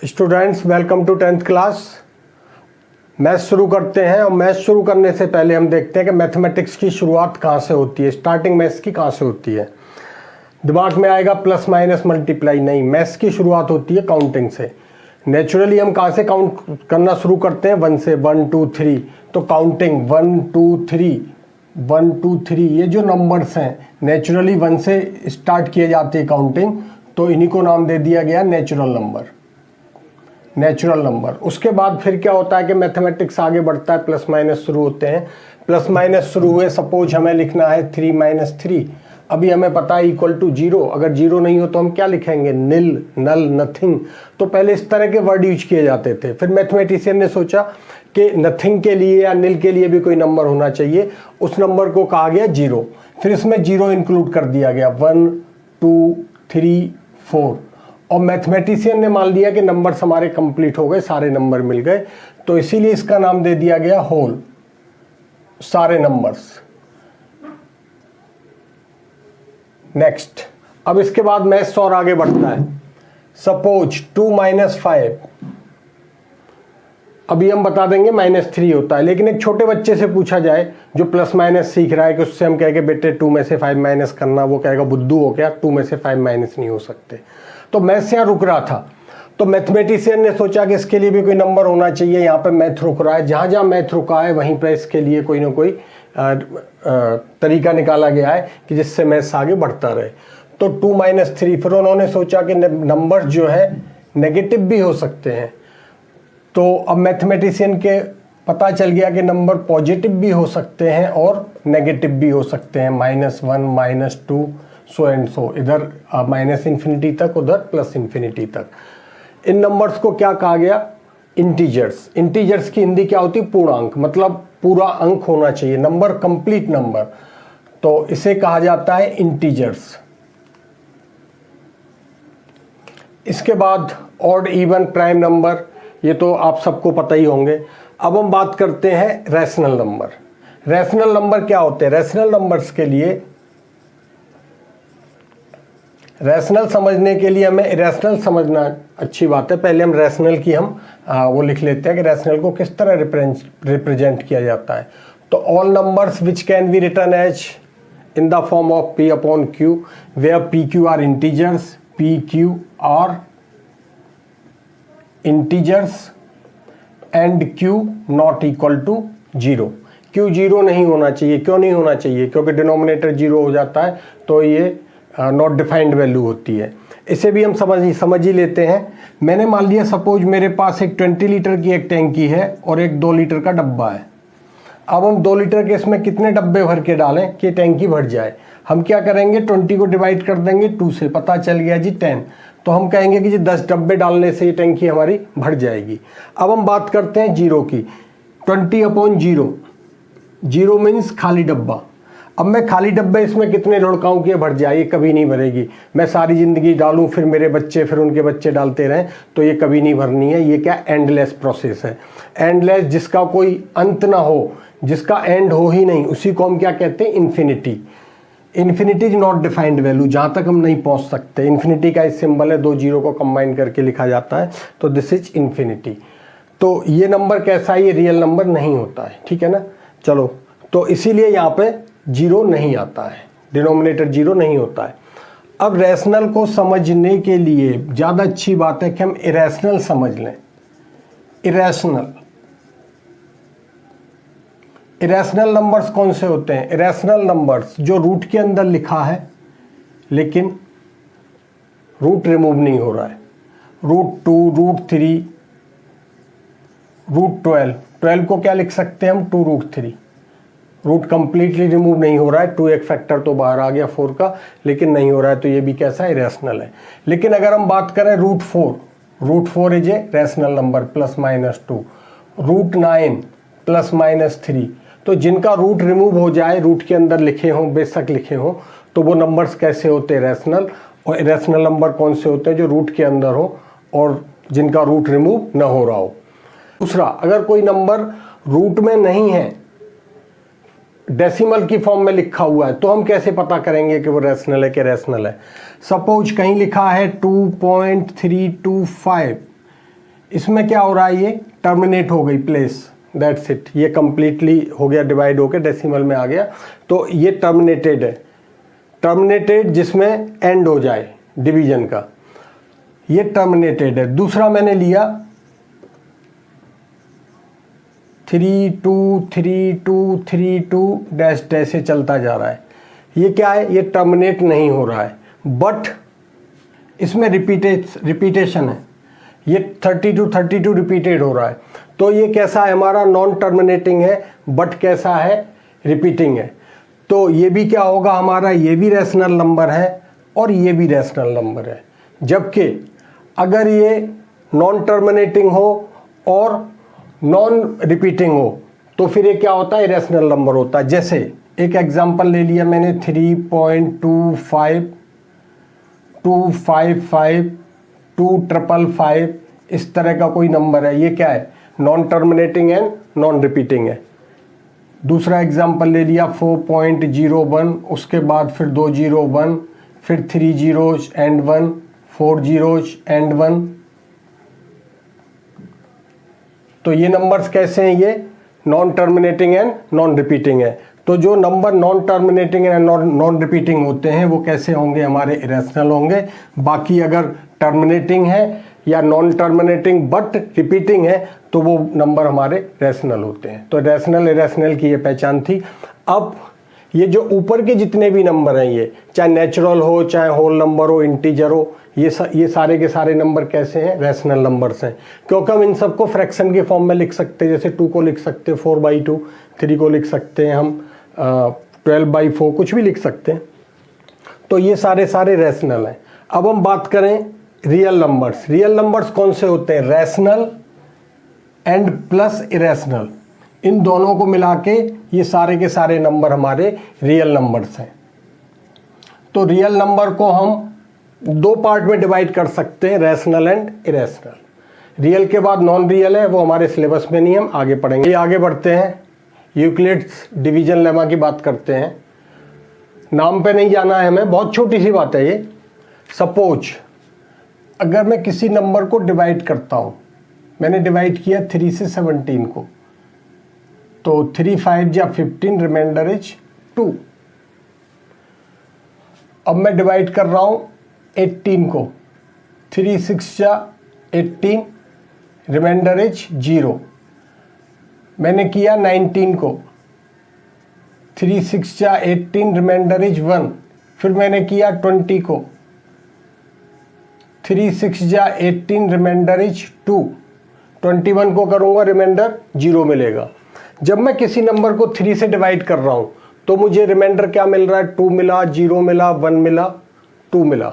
Students welcome to 10th class. Math शुरू करते हैं और मैथ शुरू करने से पहले हम देखते हैं कि मैथमेटिक्स की शुरुआत कहाँ से होती है, स्टार्टिंग मैथ्स की कहाँ से होती है। दिमाग में आएगा प्लस माइनस मल्टीप्लाई, नहीं, मैथ्स की शुरुआत होती है काउंटिंग से। नेचुरली हम कहाँ से काउंट करना शुरू करते हैं? 1 से, 1 2 3। तो काउंटिंग 1 2 3 1 2 3 ये जो नंबर्स हैं नेचुरली 1 से स्टार्ट किए जाते हैं काउंटिंग, तो इन्हीं को नाम दे दिया गया नेचुरल नंबर। Natural number. उसके बाद फिर क्या होता है कि मैथमेटिक्स आगे बढ़ता है, प्लस माइनस शुरू होते हैं। प्लस माइनस शुरू हुए, सपोज हमें लिखना है 3 - 3। अभी हमें पता है इक्वल टू 0। अगर 0 नहीं हो तो हम क्या लिखेंगे? निल, नल, नथिंग। तो पहले इस तरह के वर्ड यूज किए जाते थे। फिर मैथमेटिशियन ने सोचा कि नथिंग के लिए या निल के लिए भी कोई नंबर होना चाहिए। उस नंबर को कहा गया 0। फिर इसमें 0 इंक्लूड कर दिया गया, 1 2 3 4। और मैथमेटिशियन ने मान लिया कि नंबर्स हमारे कंप्लीट हो गए, सारे नंबर मिल गए, तो इसीलिए इसका नाम दे दिया गया होल, सारे नंबर्स। नेक्स्ट, अब इसके बाद मैथ्स और आगे बढ़ता है। सपोज 2 - 5, अभी हम बता देंगे -3 होता है। लेकिन एक छोटे बच्चे से पूछा जाए जो प्लस माइनस सीख रहा है कि उससे हम कहेंगे बेटे 2 में से 5 माइनस करना, वो कहेगा बुद्धू हो क्या, 2 में से 5 माइनस नहीं हो सकते। तो मैथ्स यहाँ रुक रहा था, तो मैथमेटिशियन ने सोचा कि इसके लिए भी कोई नंबर होना चाहिए। यहाँ पे मैथ रुक रहा है, जहाँ जहाँ मैथ रुका है वहीं पे इसके लिए कोई ना कोई तरीका निकाला गया है कि जिससे मैथ्स आगे बढ़ता रहे। तो 2 - 3, फिर उन्होंने सोचा कि नंबर जो है नेगेटिव भी हो सकते हैं। तो अब मैथमेटिशियन के पता चल गया कि नंबर पॉजिटिव भी हो सकते हैं और नेगेटिव भी हो सकते हैं, -1 -2 सो एंड सो, इधर -इन्फिनिटी तक, उधर +इन्फिनिटी तक। इन नंबर्स को क्या कहा गया? इंटीजर्स। इंटीजर्स की हिंदी क्या होती है? पूर्णांक, मतलब पूरा अंक होना चाहिए, नंबर कंप्लीट नंबर, तो इसे कहा जाता है इंटीजर्स। इसके बाद ऑड, इवन, प्राइम नंबर, ये तो आप सबको पता ही होंगे। अब हम बात करते हैं रैशनल नंबर। रैशनल नंबर क्या होते हैं? रैशनल नंबर्स के लिए, रैशनल समझने के लिए हमें इरेशनल समझना अच्छी बात है। पहले हम रैशनल की वो लिख लेते हैं कि रैशनल को किस तरह रिप्रेजेंट किया जाता है। तो all numbers which can be written as in the form of P/Q, where PQ are integers, PQ are integers and Q not equal to 0। Q 0 नहीं होना चाहिए। क्यों नहीं होना चाहिए? क्योंकि डिनोमिनेटर 0 हो जाता है, तो ये नॉट डिफाइंड वैल्यू होती है। इसे भी हम समझ ही लेते हैं। मैंने मान लिया सपोज मेरे पास एक 20 लीटर की एक टैंकी है और एक 2 लीटर का डब्बा है। अब हम 2 लीटर के इसमें कितने डब्बे भर के डालें कि टैंकी भर जाए? हम क्या करेंगे? 20 को डिवाइड कर देंगे 2 से, पता चल गया जी 10। तो हम कहेंगे कि जी 10 डब्बे डालने से ये टैंकी हमारी भर जाएगी। अब हम बात करते हैं 0 की। 20/0, 0 मीन्स खाली डब्बा। अब मैं खाली डब्बे इसमें कितने लुढ़काऊं कि भर जाए? ये कभी नहीं भरेगी। मैं सारी ज़िंदगी डालूं, फिर मेरे बच्चे, फिर उनके बच्चे डालते रहें, तो ये कभी नहीं भरनी है। ये क्या? एंडलेस प्रोसेस है। एंडलेस, जिसका कोई अंत ना हो, जिसका एंड हो ही नहीं, उसी को हम क्या कहते हैं? Infinity. Infinity is not defined value, जहाँ तक हम नहीं पहुँच सकते। इन्फिनिटी का एक सिंबल है, 2 0 को कंबाइन करके लिखा जाता है, तो दिस इज इन्फिनिटी। तो ये नंबर कैसा है? ये रियल नंबर नहीं होता है, ठीक है ना। चलो, तो इसीलिए यहाँ पे 0 नहीं आता है, डिनोमिनेटर 0 नहीं होता है। अब रैशनल को समझने के लिए ज़्यादा अच्छी बात है कि हम इरेशनल समझ लें। इरेशनल, इरेशनल नंबर्स कौन से होते हैं? इरेशनल नंबर्स जो रूट के अंदर लिखा है लेकिन रूट रिमूव नहीं हो रहा है। √2, √3, √12। 12 को क्या लिख सकते हैं हम? 2√3। रूट कंप्लीटली रिमूव नहीं हो रहा है, 2 एक फैक्टर तो बाहर आ गया 4 का, लेकिन नहीं हो रहा है, तो ये भी कैसा है? इरेशनल है। लेकिन अगर हम बात करें √4, √4 इज ए रैशनल नंबर, +-2। √9 +-3। तो जिनका रूट रिमूव हो जाए, रूट के अंदर लिखे हों, बेशक लिखे हों, तो वो नंबर्स कैसे होते हैं? रैशनल। और इरेशनल नंबर कौन से होते हैं? जो रूट के अंदर हो और जिनका रूट रिमूव ना हो रहा हो। दूसरा, अगर कोई नंबर रूट में नहीं है, डेसिमल की फॉर्म में लिखा हुआ है, तो हम कैसे पता करेंगे कि वो रैशनल है कि रैशनल है? सपोज कहीं लिखा है 2.325, इसमें क्या हो रहा है, ये टर्मिनेट हो गई प्लेस, दैट्स इट, ये कंप्लीटली हो गया, डिवाइड होकर डेसिमल में आ गया, तो ये टर्मिनेटेड है, टर्मिनेटेड जिसमें एंड हो जाए डिवीजन का, ये टर्मिनेटेड है। दूसरा मैंने लिया 323232 डैश डैश से चलता जा रहा है, ये क्या है, ये टर्मिनेट नहीं हो रहा है, बट इसमें रिपीटेशन है, ये 32 रिपीटेड हो रहा है, तो ये कैसा है हमारा, नॉन टर्मिनेटिंग है, बट कैसा है, रिपीटिंग है। तो ये भी क्या होगा हमारा, ये भी रैशनल नंबर है और ये भी रैशनल नंबर है। जबकि अगर ये नॉन टर्मिनेटिंग हो और नॉन रिपीटिंग हो तो फिर ये क्या होता है, इरेशनल नंबर होता है। जैसे एक एग्जांपल ले लिया मैंने 3.25 255 255, इस तरह का कोई नंबर है, ये क्या है, non terminating and non repeating है। दूसरा एग्जांपल ले लिया 4.01, उसके बाद फिर 2 0 1, फिर 3 zeros and 1, 4 zeros and 1। तो ये नंबर्स कैसे हैं, ये non terminating and non repeating है। तो जो number non terminating and non repeating होते हैं वो कैसे होंगे, हमारे इरेशनल होंगे। बाकी अगर टर्मिनेटिंग है या नॉन टर्मिनेटिंग बट रिपीटिंग है तो वो नंबर हमारे रैशनल होते हैं। तो रैशनल इरेशनल की ये पहचान थी। अब ये जो ऊपर के जितने भी नंबर हैं, ये चाहे नेचुरल हो, चाहे होल नंबर हो, इंटीजर हो, ये सारे के सारे नंबर कैसे हैं, रैशनल नंबर्स हैं। क्योंकि हम इन सबको फ्रैक्शन के फॉर्म में लिख सकते हैं, जैसे 2 को लिख सकते हैं 4/2, 3 को लिख सकते हैं हम 12/4, कुछ भी लिख सकते हैं। तो ये सारे रैशनल हैं। अब हम बात करें रियल नंबर्स। रियल नंबर्स कौन से होते हैं, रैशनल एंड प्लस इरेशनल, इन दोनों को मिला के ये सारे के सारे नंबर हमारे रियल नंबर्स हैं। तो रियल नंबर को हम 2 पार्ट में डिवाइड कर सकते हैं, रैशनल एंड इरेशनल। रियल के बाद नॉन रियल है, वो हमारे सिलेबस में नहीं, हम आगे पढ़ेंगे। आगे बढ़ते हैं, यूक्लिड्स डिवीजन लेमा की बात करते हैं। नाम पे नहीं जाना है हमें, बहुत छोटी सी बात है ये। सपोज अगर मैं किसी नंबर को डिवाइड करता हूँ, मैंने डिवाइड किया 3 से 17 को, तो 3 5 या 15, रिमाइंडर इज 2। अब मैं डिवाइड कर रहा हूँ 18 को, 3 6 या 18, रिमाइंडर इज 0। मैंने किया 19 को, 3 6 या 18, रिमाइंडर इज 1। फिर मैंने किया 20 को, 3 6 या 18, रिमाइंडर इज 2। 21 को करूँगा, रिमाइंडर 0 मिलेगा। जब मैं किसी नंबर को 3 से डिवाइड कर रहा हूँ तो मुझे रिमाइंडर क्या मिल रहा है, 2 मिला, 0 मिला, 1 मिला, 2 मिला।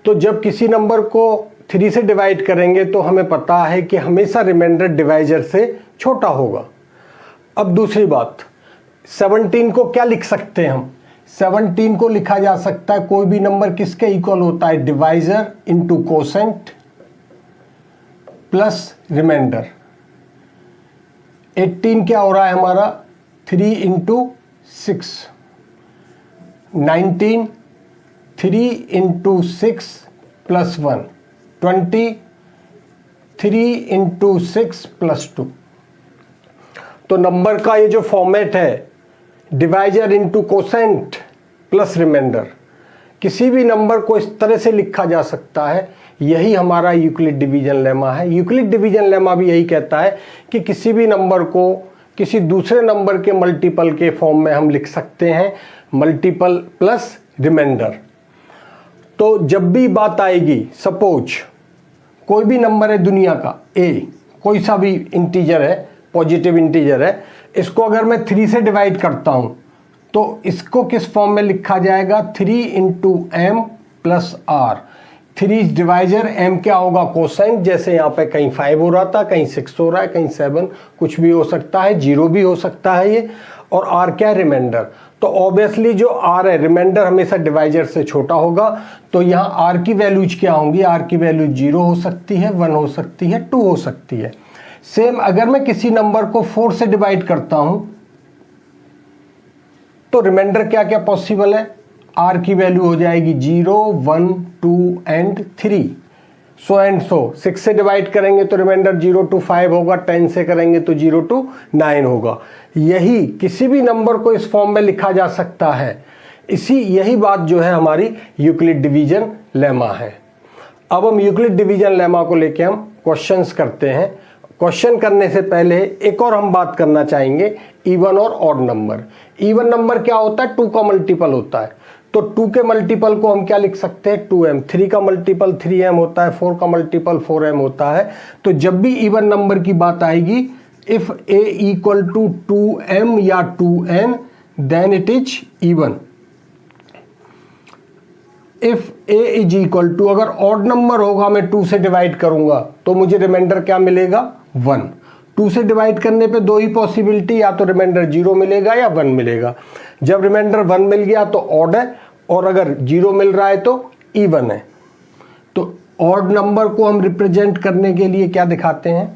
तो जब किसी नंबर को 3 से डिवाइड करेंगे तो हमें पता है कि हमेशा रिमाइंडर डिवाइजर से छोटा होगा। अब दूसरी बात, 17 को क्या लिख सकते हैं हम, 17 को लिखा जा सकता है, कोई भी नंबर किसके इक्वल होता है, divisor into quotient plus remainder. 18 क्या हो रहा है हमारा, 3 into 6, 19 3 into 6 plus 1, 20 3 into 6 plus 2। तो नंबर का ये जो फॉर्मेट है, divisor into quotient plus remainder, किसी भी नंबर को इस तरह से लिखा जा सकता है। यही हमारा यूक्लिड डिवीजन लेमा है। यूक्लिड डिवीजन लेमा भी यही कहता है कि किसी भी नंबर को किसी दूसरे नंबर के मल्टीपल के फॉर्म में हम लिख सकते हैं, मल्टीपल प्लस रिमाइंडर। तो जब भी बात आएगी, सपोज कोई भी नंबर है दुनिया का, ए, कोई सा भी इंटीजर है, पॉजिटिव इंटीजर है, इसको अगर मैं 3 से डिवाइड करता हूं तो इसको किस फॉर्म में लिखा जाएगा, 3 into M plus R. 3 divisor, M क्या होगा, कोसाइन, जैसे यहाँ पे कहीं 5 हो रहा था, कहीं 6 हो रहा है, कहीं 7, कुछ भी हो सकता है, 0 भी हो सकता है ये, और आर क्या है, रिमाइंडर। तो ऑब्वियसली जो आर है, रिमाइंडर हमेशा डिवाइजर से छोटा होगा, तो यहाँ आर की वैल्यूज क्या होंगी, आर की वैल्यू 0 हो सकती है, 1 हो सकती है, 2 हो सकती है। सेम अगर मैं किसी नंबर को 4 से डिवाइड करता हूं तो रिमाइंडर क्या क्या पॉसिबल है, आर की वैल्यू हो जाएगी 0 1 2 एंड 3। So and so. 6 से डिवाइड करेंगे तो रिमाइंडर 0 to 5 होगा, 10 से करेंगे तो 0 to 9 होगा। यही किसी भी नंबर को इस फॉर्म में लिखा जा सकता है। यही बात जो है हमारी यूक्लिड डिवीजन लेमा है। अब हम यूक्लिड डिवीजन लेमा को लेके हम क्वेश्चंस करते हैं। क्वेश्चन करने से पहले एक और हम बात करना चाहेंगे, इवन और ऑड नंबर। इवन नंबर क्या होता है? 2 का मल्टीपल होता है। तो 2 के मल्टीपल को हम क्या लिख सकते हैं? 2m। 3 का मल्टीपल 3m होता है, 4 का मल्टीपल 4m होता है। तो जब भी इवन नंबर की बात आएगी, if a equal to 2m या 2n then it is even. If a is equal to, अगर ऑड नंबर होगा मैं 2 से डिवाइड करूंगा तो मुझे रिमाइंडर क्या मिलेगा? 1। 2 से डिवाइड करने पे दो ही पॉसिबिलिटी, या तो रिमाइंडर 0 मिलेगा या 1 मिलेगा। जब रिमाइंडर 1 मिल गया तो ऑड है, और अगर 0 मिल रहा है तो इवन है। तो ऑड नंबर को हम रिप्रेजेंट करने के लिए क्या दिखाते हैं?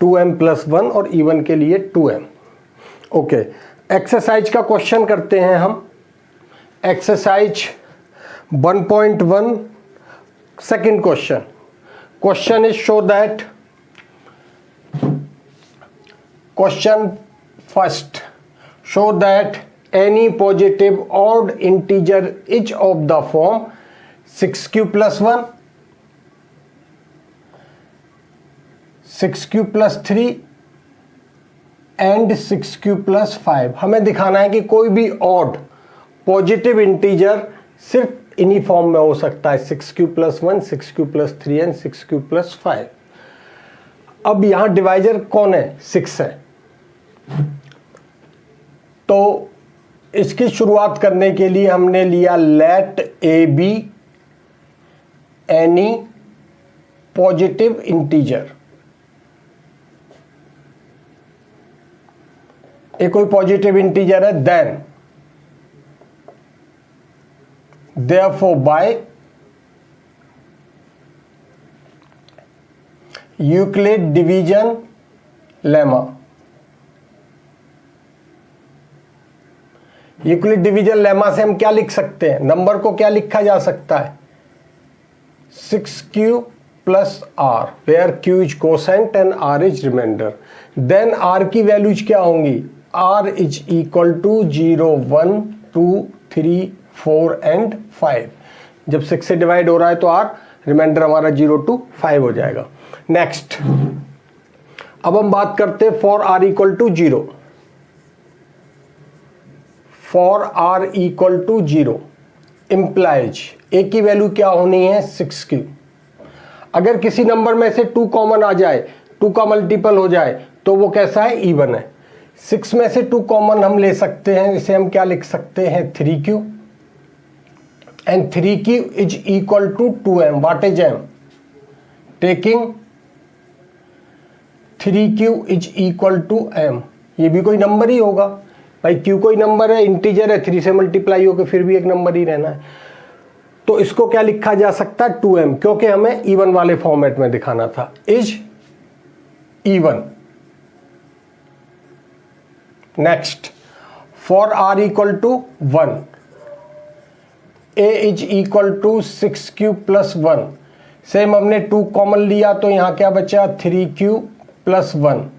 2m + 1, और इवन के लिए 2m। ओके, एक्सरसाइज का क्वेश्चन करते हैं हम। Exercise 1.1 second question. Question is show that, question first, show that any positive odd integer is of the form 6q + 1, 6q + 3 and 6q + 5। हमें दिखाना है कि कोई भी ऑड पॉजिटिव इंटीजर सिर्फ इन्हीं फॉर्म में हो सकता है, 6q + 1, 6q + 3 एंड 6q + 5। अब यहां डिवाइजर कौन है? 6 है। तो इसकी शुरुआत करने के लिए हमने लिया let A B any positive integer. ये कोई पॉजिटिव इंटीजर है, then therefore by Euclid division lemma. Euclid division lemma से हम क्या लिख सकते हैं? नंबर को क्या लिखा जा सकता है? 6q + r, where q is quotient and r is remainder. Then r की वैल्यूज क्या होंगी? r is equal to 0, 1, 2, 3, 4 and 5। जब 6 से डिवाइड हो रहा है तो r रिमाइंडर हमारा 0 to 5 हो जाएगा। नेक्स्ट, अब हम बात करते हैं for r equal to 0। For r equal to 0 implies a की वैल्यू क्या होनी है? 6q। अगर किसी नंबर में से 2 कॉमन आ जाए, 2 का मल्टीपल हो जाए, तो वो कैसा है? इवन है। 6 में से 2 कॉमन हम ले सकते हैं, इसे हम क्या लिख सकते हैं? 3q। And 3q is equal to 2m। What is m? Taking 3q is equal to m। ये भी कोई नंबर ही होगा भाई, q कोई नंबर है, इंटीजर है, 3 से मल्टीप्लाई होकर फिर भी एक नंबर ही रहना है। तो इसको क्या लिखा जा सकता है? 2m, क्योंकि हमें इवन वाले फॉर्मेट में दिखाना था। Is even. Next, for r equal to 1, a is equal to 6q + 1। Same हमने 2 कॉमन लिया तो यहां क्या बचा? 3q + 1।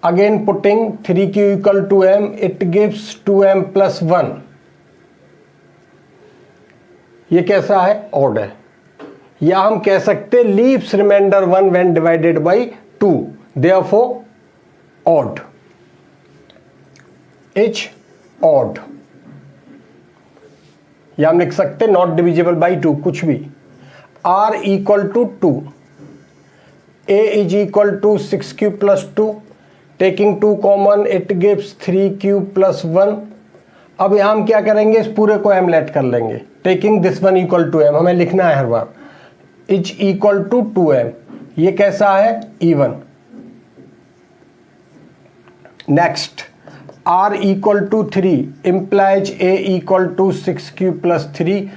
Again putting 3q equal to m, it gives 2m + 1। ये कैसा है? ऑड है। या हम कह सकते leaves reminder 1 when divided by 2, therefore odd is odd। या हम लिख सकते नॉट डिविजिबल बाई 2, कुछ भी। r equal to 2, a is equal to 6q + 2, taking 2 common it gives 3q + 1। अब यहां हम क्या करेंगे? इस पूरे को m लेट कर लेंगे, taking this one equal to m। हमें लिखना है हर बार इज इक्वल टू 2m। ये कैसा है? Even. Next, r equal to 3 implies a equal to 6q + 3।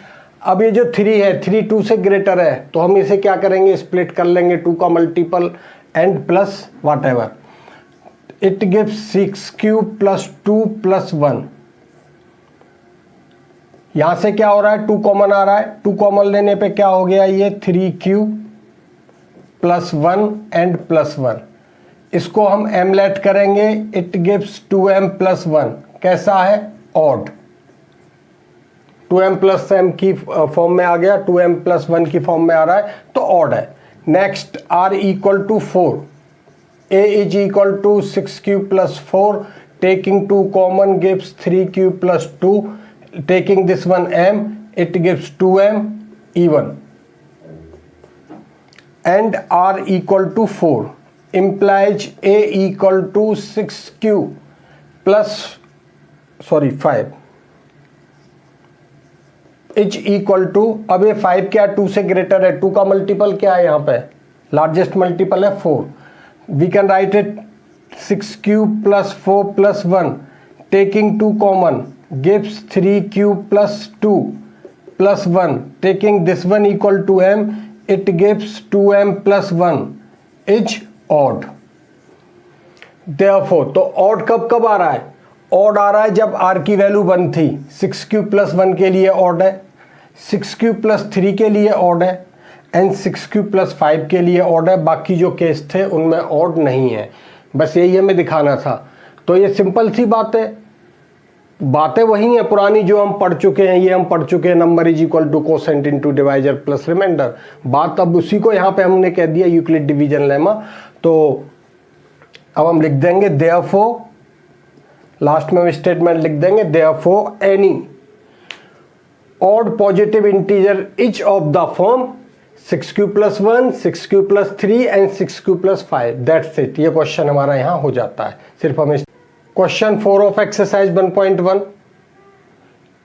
अब ये जो 3 है, 3 2 से ग्रेटर है, तो हम इसे क्या करेंगे? स्प्लिट कर लेंगे, 2 का multiple and plus what ever. It gives 6q + 2 + 1। यहां से क्या हो रहा है? 2 कॉमन आ रहा है, 2 कॉमन लेने पे क्या हो गया? ये 3q +1 एंड +1, इसको हम m लेट करेंगे, इट गिव्स 2m + 1, कैसा है, ऑड। 2m + m की फॉर्म में आ गया, 2m + 1 की फॉर्म में आ रहा है, तो ऑड है। Next r = 4, a = 6³ + 4, taking 2 common gives 3³ + 2, taking this one m, it gives 2m even, and r = 4 implies a = 6³ + 5 is equal to, अब ये 5 क्या 2 से ग्रेटर है, 2 का मल्टीपल क्या है, यहाँ पे लार्जेस्ट मल्टीपल है 4, we can write it 6³ + 4 + 1, taking 2 common gives 3³ + 2 + 1, taking this one equal to m, it gives 2m + 1 is odd. Therefore, तो ऑड कब कब आ रहा है, ऑड आ रहा है जब r की वैल्यू 1 थी, 6³ + 1 के लिए ऑड है, 6³ + 3 के लिए ऑड है, एंड 6³ + 5 के लिए ऑड है। बाकी जो केस थे उनमें ऑड नहीं है, बस यही हमें दिखाना था। तो ये सिंपल सी बात है, बातें वही हैं पुरानी जो हम पढ़ चुके हैं, ये हम पढ़ चुके हैं, number is equal to quotient into divisor plus remainder. बात अब उसी को यहाँ पे हमने कह दिया यूक्लिड डिवीजन लेमा। तो अब हम लिख देंगे देयरफॉर, लास्ट में हम स्टेटमेंट लिख देंगे therefore any odd positive integer each of the form 6³ + 1, 6³ + 3 and 6³ + 5, that's it. ये क्वेश्चन हमारा यहाँ हो जाता है। सिर्फ हमें क्वेश्चन 4 ऑफ एक्सरसाइज 1.1,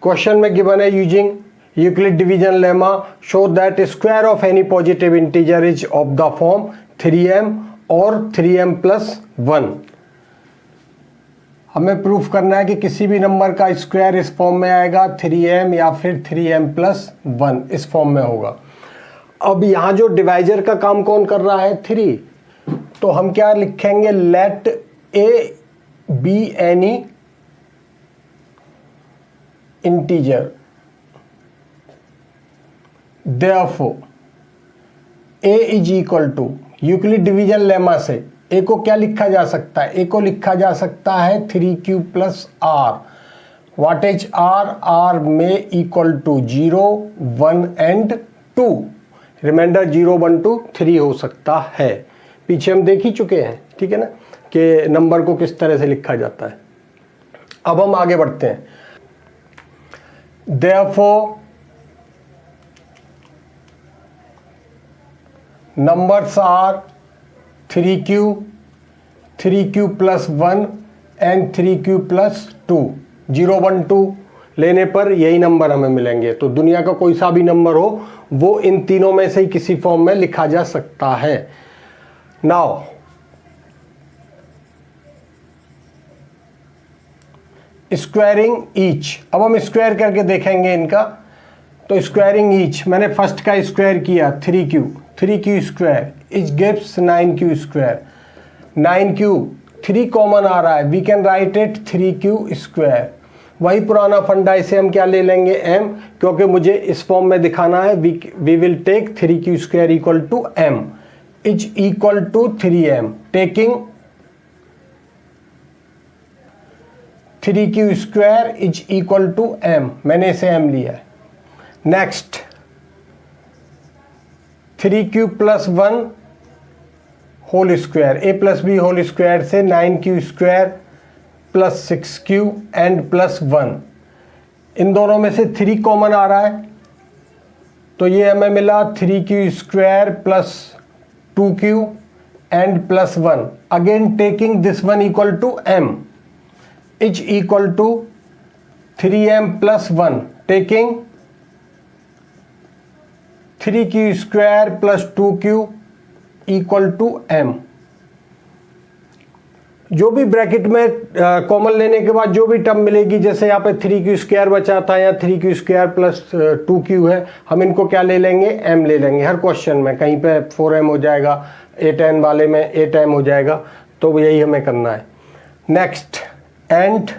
क्वेश्चन में गिवन है using Euclid division lemma show that square of any positive integer is of the form 3m और 3m + 1। हमें प्रूफ करना है कि किसी भी नंबर का स्क्वायर इस फॉर्म में आएगा, 3m या फिर 3m + 1 इस फॉर्म में होगा। अब यहाँ जो डिवाइजर का काम कौन कर रहा है, 3, तो हम क्या लिखेंगे, let a be any integer, therefore a is equal to, Euclid division lemma से a को क्या लिखा जा सकता है, a को लिखा जा सकता है 3³ + r। What is r, r में इक्वल टू 0, 1 एंड 2, रिमाइंडर 0, 1, 2, 3 हो सकता है। पीछे हम देख ही चुके हैं, ठीक है ना, कि नंबर को किस तरह से लिखा जाता है। अब हम आगे बढ़ते हैं। देयरफॉर नंबर्स आर 3³ + 1 एंड 3³ + 2, 0, 1, 2 लेने पर यही नंबर हमें मिलेंगे। तो दुनिया का कोई सा भी नंबर हो वो इन तीनों में से ही किसी फॉर्म में लिखा जा सकता है। नाउ स्क्वायरिंग ईच, अब हम स्क्वायर करके देखेंगे इनका। तो स्क्वायरिंग ईच, मैंने फर्स्ट का स्क्वायर किया 3³ 3² इज गिव्स 9² 9³, 3 कॉमन आ रहा है, वी कैन राइट इट 3³ वही पुराना फंडा, इसे हम क्या ले लेंगे m, क्योंकि मुझे इस फॉर्म में दिखाना है। We will take 3² = m is equal to 3m, taking 3² is equal to m, मैंने इसे m लिया है। Next 3³ + 1 whole square, a + b whole square से 9³ + 6³ एंड +1, इन दोनों में से 3 कॉमन आ रहा है, तो ये हमें मिला 3³ + 2³ and +1, again taking this one equal to m is equal to 3m + 1, taking 3³ + 2³ equal to m। जो भी ब्रैकेट में कॉमन लेने के बाद जो भी टर्म मिलेगी, जैसे यहाँ पे 3³ बचा था या 3³ + 2³ है, हम इनको क्या ले लेंगे, m ले लेंगे। हर क्वेश्चन में कहीं पे 4m हो जाएगा, 8n वाले में 8m हो जाएगा, तो यही हमें करना है। Next and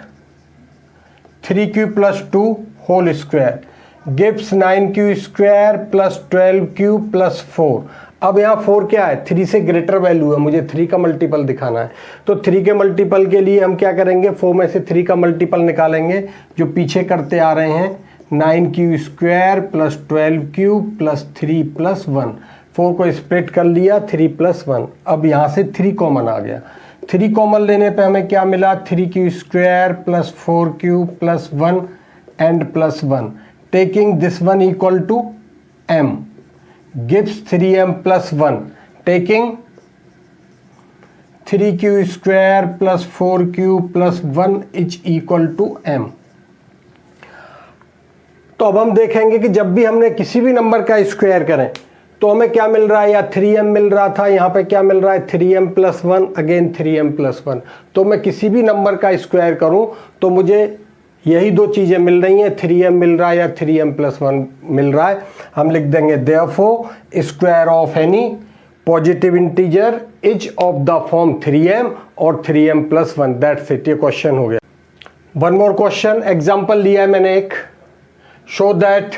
3³ + 2 whole square gives 9³ + 12³ + 4, अब यहाँ 4 क्या है, 3 से ग्रेटर वैल्यू है, मुझे 3 का मल्टीपल दिखाना है। तो 3 के मल्टीपल के लिए हम क्या करेंगे, 4 में से 3 का मल्टीपल निकालेंगे जो पीछे करते आ रहे हैं, 9q² plus 12q plus 3 plus 1। 4 को स्प्लिट कर लिया, 3 प्लस 1। अब यहाँ से 3 कॉमन आ गया। 3 कॉमन लेने पे हमें क्या मिला, 3q² plus 4q plus 1 and plus 1। Taking this one equal to m gives 3m plus 1, taking 3q² plus 4q plus 1 is equal to m। तो अब हम देखेंगे कि जब भी हमने किसी भी नंबर का स्क्वायर करें तो हमें क्या मिल रहा है, या 3m मिल रहा था, यहाँ पे क्या मिल रहा है 3m plus 1, again 3m plus 1। तो मैं किसी भी नंबर का स्क्वायर करूं तो मुझे यही दो चीज़ें मिल रही हैं, 3m मिल रहा है या 3m प्लस 1 मिल रहा है। हम लिख देंगे therefore square of any positive integer is of the form 3m और 3m प्लस 1। दैट्स इट, ये क्वेश्चन हो गया। वन मोर क्वेश्चन, एग्जाम्पल लिया है मैंने एक। Show that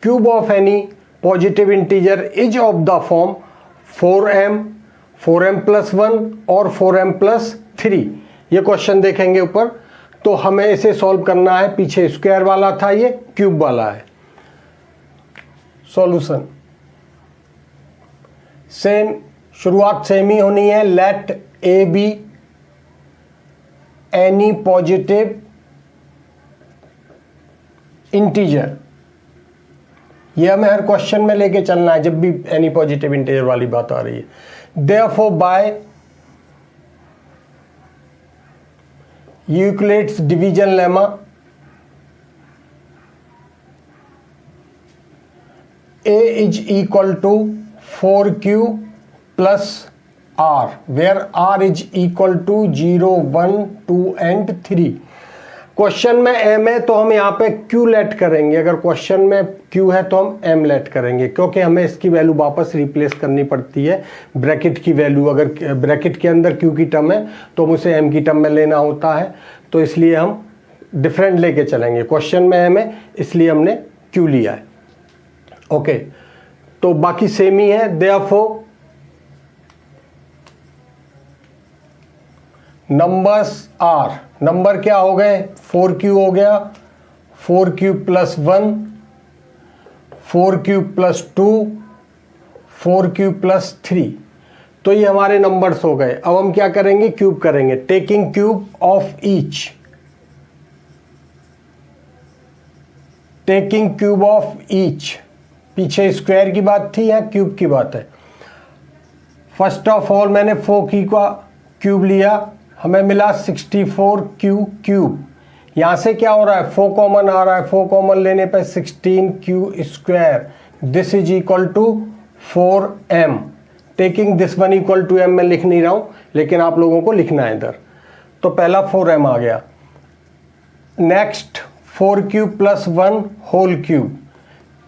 cube of any positive integer is of the form 4m plus 1 और 4m plus 3। ये क्वेश्चन देखेंगे ऊपर। तो हमें इसे सॉल्व करना है, पीछे स्क्वायर वाला था, ये क्यूब वाला है। सॉल्यूशन सेम, शुरुआत सेम ही होनी है। Let A B any positive integer, ये हमें हर क्वेश्चन में लेके चलना है जब भी एनी पॉजिटिव इंटीजर वाली बात आ रही है। Therefore by Euclid's division lemma A is equal to 4q plus r, where r is equal to 0, 1, 2 and 3। Question में m है तो हम यहाँ पे q लेट करेंगे, अगर क्वेश्चन में q है तो हम m लेट करेंगे, क्योंकि हमें इसकी वैल्यू वापस रिप्लेस करनी पड़ती है ब्रैकेट की वैल्यू। अगर ब्रैकेट के अंदर q की टर्म है तो मुझे m की टर्म में लेना होता है, तो इसलिए हम डिफरेंट लेके चलेंगे। क्वेश्चन में m है इसलिए हमने q लिया है। ओके, तो बाकी सेम ही है। देयरफॉर नंबर्स आर, नंबर क्या हो गए, 4q हो गया, 4q plus 1, 4q plus 2, 4q plus 3। तो ये हमारे नंबर्स हो गए। अब हम क्या करेंगे, क्यूब करेंगे। Taking cube of each, taking cube of each. पीछे स्क्वायर की बात थी, यहाँ क्यूब की बात है। फर्स्ट ऑफ ऑल मैंने 4q का क्यूब लिया, हमें मिला 64q क्यूब। यहाँ से क्या हो रहा है, 4 कॉमन आ रहा है, 4 कॉमन लेने पे 16q square, this is equal to 4m। Taking this one equal to m मैं लिख नहीं रहा हूँ, लेकिन आप लोगों को लिखना है इधर। तो पहला 4m आ गया। Next 4q plus 1 whole cube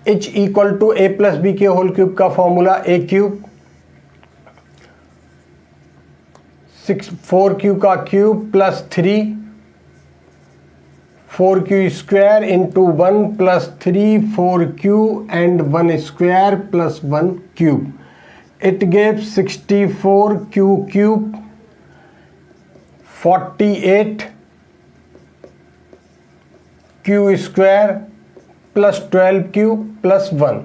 is equal to a plus b के होल क्यूब का फॉर्मूला a क्यूब, 4q का cube plus 3, 4q square into 1 plus 3, 4q and 1 square plus 1 cube. It gives 64q cube, 48 q square plus 12q plus 1।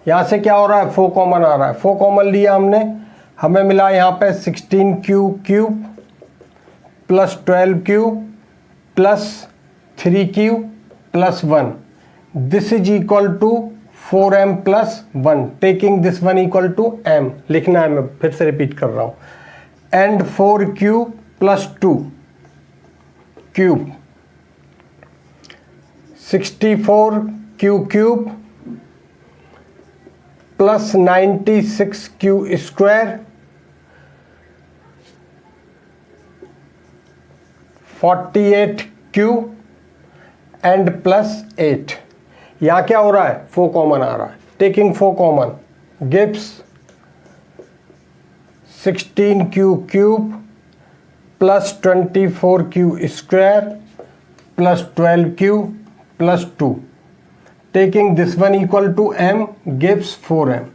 यहाँ से क्या हो रहा है, 4 common आ रहा है, 4 कॉमन लिया हमने, हमें मिला यहाँ पे 16q cube plus 12q plus 3q plus 1। This is equal to 4m plus 1। Taking this one equal to m लिखना है, मैं फिर से रिपीट कर रहा हूँ। And 4q plus 2 cube, 64q cube plus 96q square, 48q and plus 8। यहाँ क्या हो रहा है, 4 कॉमन आ रहा है। Taking 4 common gives 16q cube plus 24q square plus 12q plus 2। Taking this one equal to m gives 4m।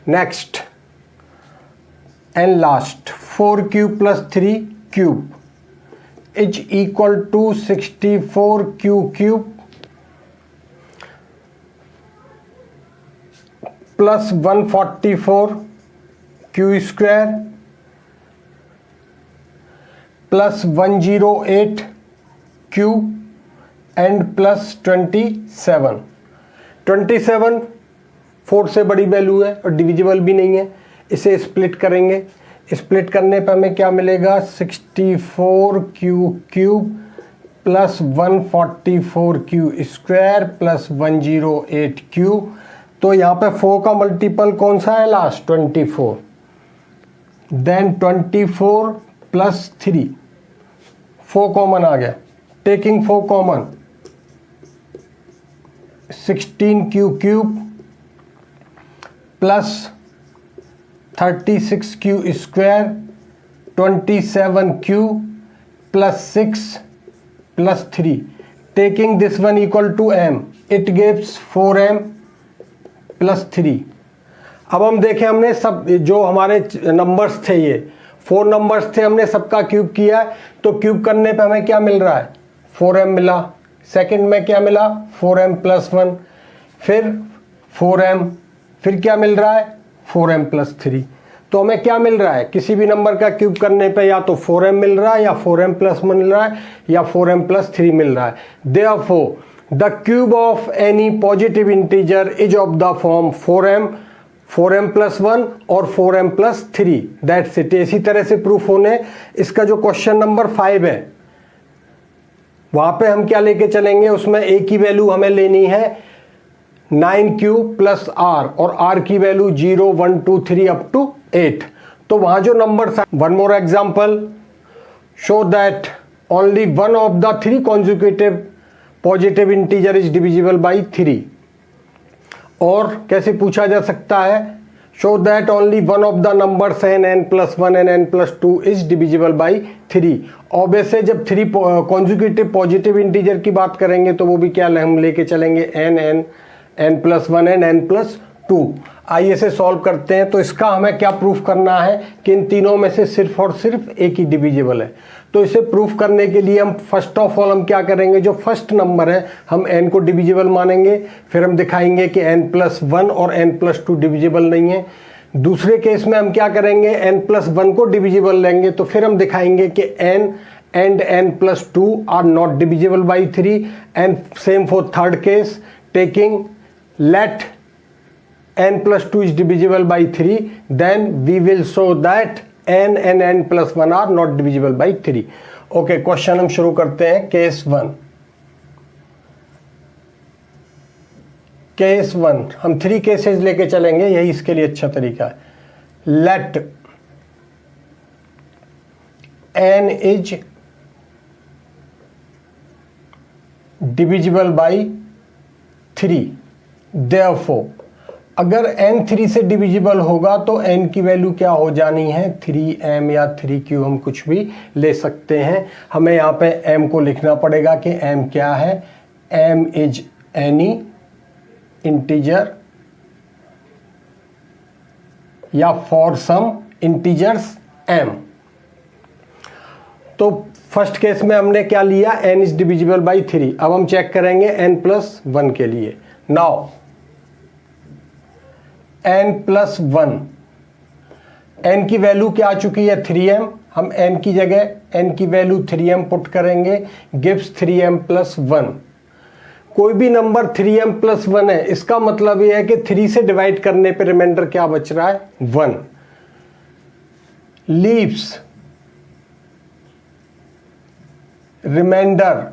Next and last 4 cube plus 3 cube is equal to 64 q cube plus 144 q square plus 108 q and plus 27। 27 4 से बड़ी value है और divisible भी नहीं है। इसे split करेंगे, split करने पर हमें क्या मिलेगा 64 q cube plus 144 q square plus 108 q. तो यहाँ पे 4 का मल्टीपल कौन सा है लास्ट 24, देन 24 प्लस 3 4 कॉमन आ गया, taking 4 common 16 q cube plus 36 q square 27 q plus 6 plus 3 taking this one equal to m, it gives 4m plus 3। अब हम देखें, हमने सब जो हमारे नंबर्स थे, ये 4 नंबर्स थे, हमने सबका क्यूब किया है। तो क्यूब करने पे हमें क्या मिल रहा है 4m मिला, सेकंड में क्या मिला 4m प्लस 1, फिर 4m, फिर क्या मिल रहा है 4m प्लस 3। तो हमें क्या मिल रहा है, किसी भी नंबर का क्यूब करने पे या तो 4m मिल रहा है या 4m प्लस 1 मिल रहा है या 4m प्लस 3 मिल रहा है। Therefore the cube of any positive integer is of the form 4m plus 1 और 4m प्लस 3, दैट्स इट। इसी तरह से प्रूफ होने इसका जो क्वेश्चन नंबर 5 है वहां पे हम क्या लेके चलेंगे, उसमें a की वैल्यू हमें लेनी है 9q प्लस r और r की वैल्यू 0 1 2 3 अप टू 8। तो वहां जो number, one more example, show that only one of the 3 conjugative positive integer is divisible by 3। और कैसे पूछा जा सकता है, show that only one of the numbers n plus 1 and n plus 2 is divisible by 3। Obviously जब 3 conjugative positive integer की बात करेंगे तो वो भी क्या हम लेके चलेंगे n plus 1 and n plus 2। आइए इसे सॉल्व करते हैं। तो इसका हमें क्या प्रूफ करना है कि इन तीनों में से सिर्फ और सिर्फ एक ही डिविजिबल है। तो इसे प्रूफ करने के लिए हम फर्स्ट ऑफ ऑल हम क्या करेंगे, जो फर्स्ट नंबर है हम n को डिविजिबल मानेंगे, फिर हम दिखाएंगे कि n प्लस 1 और n प्लस 2 डिविजिबल नहीं है। दूसरे केस में हम क्या करेंगे, n प्लस 1 को डिविजिबल लेंगे, तो फिर हम दिखाएंगे कि n and n plus 2 are not divisible by 3। And same for third case, taking let n plus 2 is divisible by 3, then we will show that n and n plus 1 are not divisible by 3। Okay, question हम शुरू करते हैं। Case 1, case 1 हम 3 cases लेके चलेंगे, यही इसके लिए अच्छा तरीका है। Let n is divisible by 3। Therefore, अगर n 3 से डिविजिबल होगा तो n की वैल्यू क्या हो जानी है 3m या 3q, हम कुछ भी ले सकते हैं। हमें यहाँ पे m को लिखना पड़ेगा कि m क्या है, m इज एनी इंटीजर या फॉर सम इंटीजर्स m। तो फर्स्ट केस में हमने क्या लिया, n इज डिविजिबल बाई 3। अब हम चेक करेंगे n प्लस 1 के लिए। नाउ n प्लस 1, n की वैल्यू क्या आ चुकी है 3m, हम n की जगह n की वैल्यू 3m पुट करेंगे, गिव्स 3m प्लस 1। कोई भी नंबर 3m प्लस 1 है, इसका मतलब यह है कि 3 से डिवाइड करने पे रिमाइंडर क्या बच रहा है 1। Leaves reminder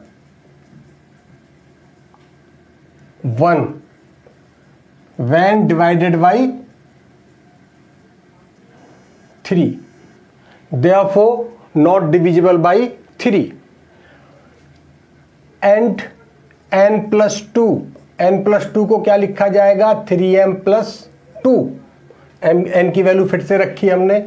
1 when divided by 3, therefore not divisible by 3। and n plus 2, n plus 2 को क्या लिखा जाएगा 3m plus 2। n की वैल्यू फिर से रखी हमने,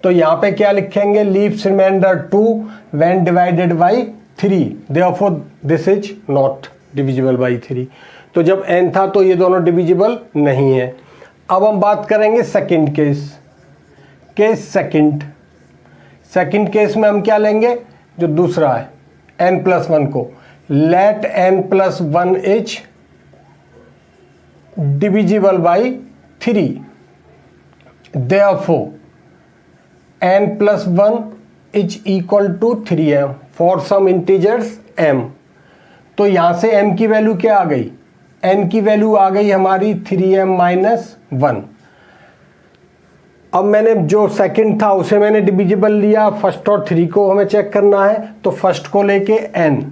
तो यहाँ पे क्या लिखेंगे, leaves reminder 2 when divided by 3, therefore this is not divisible by 3। तो जब n था तो ये दोनों डिविजिबल नहीं है। अब हम बात करेंगे सेकंड केस सेकंड केस में हम क्या लेंगे, जो दूसरा है n+1 को, let n+1 is divisible by 3, therefore n+1 is equal to 3m for some integers m। तो यहां से m की वैल्यू क्या आ गई, n की वैल्यू आ गई हमारी 3m-1। अब मैंने जो सेकंड था उसे मैंने डिविजिबल लिया, फर्स्ट और 3 को हमें चेक करना है, तो फर्स्ट को लेके n,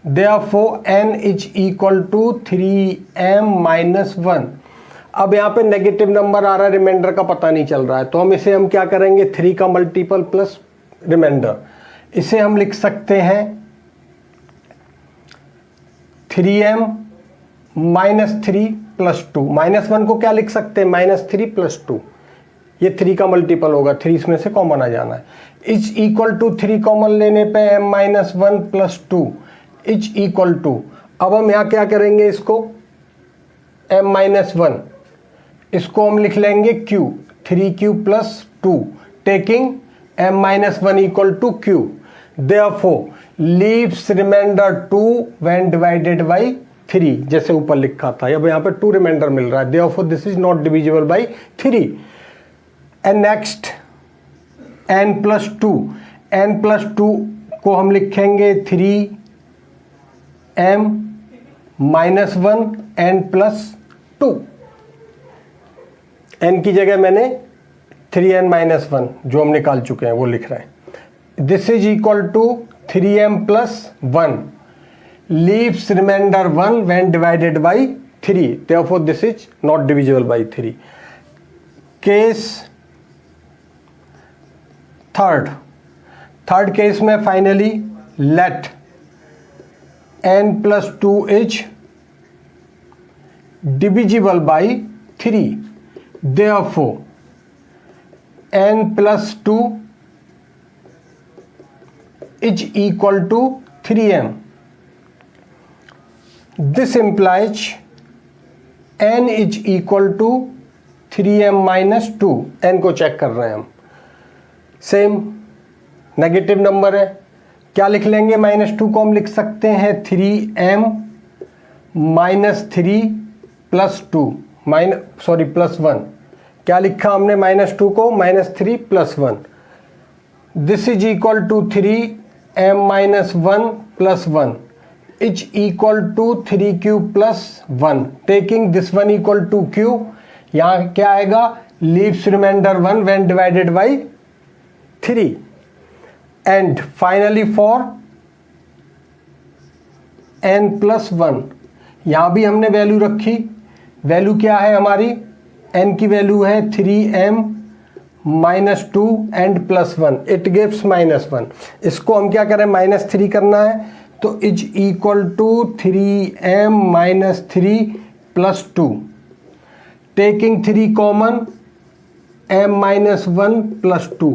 therefore n is equal to 3m-1। अब यहाँ पे नेगेटिव नंबर आ रहा है, रिमाइंडर का पता नहीं चल रहा है, तो हम इसे हम क्या करेंगे, 3 का मल्टीपल प्लस रिमाइंडर, इसे हम लिख सकते हैं 3m-3 + 2। -1 को क्या लिख सकते हैं, -3 + 2, ये 3 का मल्टीपल होगा, 3 इसमें से कॉमन आ जाना है, इज इक्वल टू 3 कॉमन लेने पे m-1 + 2 इज इक्वल टू, अब हम यहाँ क्या करेंगे, इसको m-1 इसको हम लिख लेंगे q, 3q + 2 taking m-1 equal to q, therefore leaves remainder 2 when divided by 3, जैसे ऊपर लिखा था, अब यहाँ पे 2 रिमाइंडर मिल रहा है, therefore this is not divisible by 3। And next n+2 को हम लिखेंगे 3m-1 n+2, n की जगह मैंने 3n-1 जो हम निकाल चुके हैं वो लिख रहे हैं, this is equal to 3m+1 leaves reminder 1 when divided by 3, therefore this is not divisible by 3। Case third case में finally let n+2 is divisible by 3, therefore n+2 is equal to 3m। This implies n is equal to 3m-2। n को check कर रहे हैं हम, same negative number है, क्या लिख लेंगे, -2 को हम लिख सकते हैं 3m-3 + 1, क्या लिखा हमने, -2 को -3 + 1, this is equal to 3m-1 + 1 is equal to 3q + 1 taking this one equal to q, यहाँ क्या आएगा, leaves reminder 1 when divided by 3। And finally for n+1, यहाँ भी हमने वैल्यू रखी, वैल्यू क्या है हमारी, n की वैल्यू है 3m-2 एंड +1, इट गिव्स -1। इसको हम क्या करें, -3 करना है, तो is equal to 3m-3 + 2 taking 3 common, m-1 + 2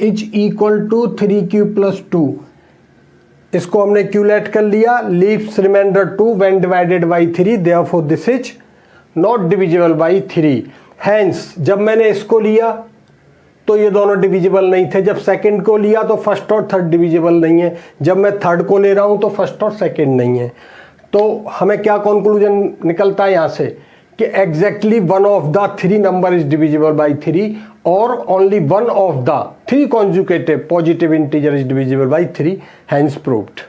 is equal to 3q + 2, इसको हमने क्यूलेट कर लिया, leaves reminder 2 when divided by 3, therefore this is not divisible by 3। Hence जब मैंने इसको लिया तो ये दोनों डिविजिबल नहीं थे, जब सेकंड को लिया तो फर्स्ट और थर्ड डिविजिबल नहीं है, जब मैं थर्ड को ले रहा हूँ तो फर्स्ट और सेकंड नहीं है। तो हमें क्या कंक्लूजन निकलता है यहाँ से कि exactly one of the 3 number is divisible by 3 और only one of the 3 consecutive positive integer is divisible by 3, hence proved.